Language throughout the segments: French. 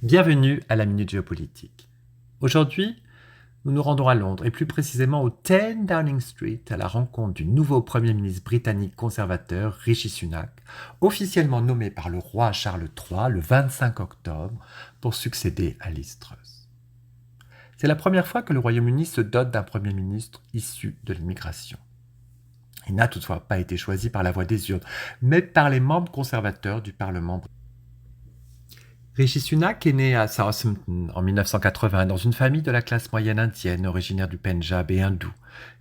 Bienvenue à la Minute Géopolitique. Aujourd'hui, nous nous rendons à Londres et plus précisément au 10 Downing Street à la rencontre du nouveau Premier ministre britannique conservateur Rishi Sunak, officiellement nommé par le roi Charles III le 25 octobre pour succéder à Liz Truss. C'est la première fois que le Royaume-Uni se dote d'un Premier ministre issu de l'immigration. Il n'a toutefois pas été choisi par la voix des urnes, mais par les membres conservateurs du Parlement britannique. Rishi Sunak est né à Southampton en 1980 dans une famille de la classe moyenne indienne originaire du Pendjab et hindou,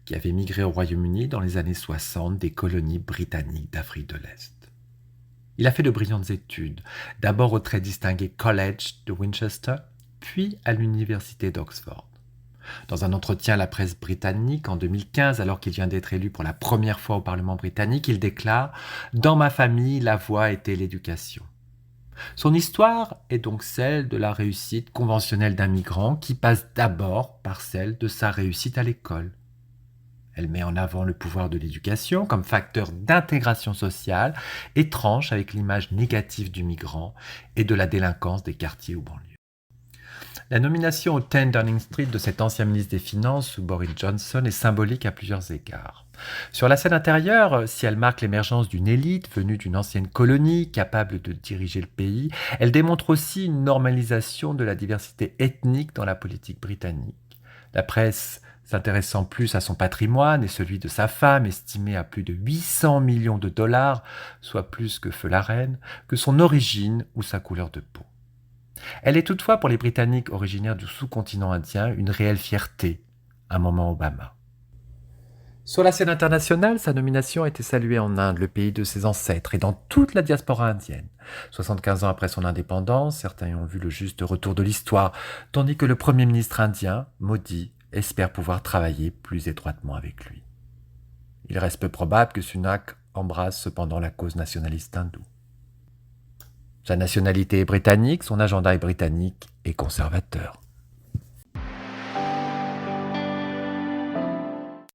qui avait migré au Royaume-Uni dans les années 60 des colonies britanniques d'Afrique de l'Est. Il a fait de brillantes études, d'abord au très distingué College de Winchester, puis à l'université d'Oxford. Dans un entretien à la presse britannique en 2015, alors qu'il vient d'être élu pour la première fois au Parlement britannique, il déclare « Dans ma famille, la voie était l'éducation ». Son histoire est donc celle de la réussite conventionnelle d'un migrant qui passe d'abord par celle de sa réussite à l'école. Elle met en avant le pouvoir de l'éducation comme facteur d'intégration sociale et tranche avec l'image négative du migrant et de la délinquance des quartiers ou banlieues. La nomination au 10 Downing Street de cet ancien ministre des Finances sous Boris Johnson est symbolique à plusieurs égards. Sur la scène intérieure, si elle marque l'émergence d'une élite venue d'une ancienne colonie capable de diriger le pays, elle démontre aussi une normalisation de la diversité ethnique dans la politique britannique. La presse s'intéressant plus à son patrimoine et celui de sa femme, estimé à plus de 800 millions de dollars, soit plus que feu la reine, que son origine ou sa couleur de peau. Elle est toutefois pour les Britanniques originaires du sous-continent indien une réelle fierté, un moment Obama. Sur la scène internationale, sa nomination a été saluée en Inde, le pays de ses ancêtres, et dans toute la diaspora indienne. 75 ans après son indépendance, certains y ont vu le juste retour de l'histoire, tandis que le Premier ministre indien, Modi, espère pouvoir travailler plus étroitement avec lui. Il reste peu probable que Sunak embrasse cependant la cause nationaliste hindoue. Sa nationalité est britannique, son agenda est britannique et conservateur.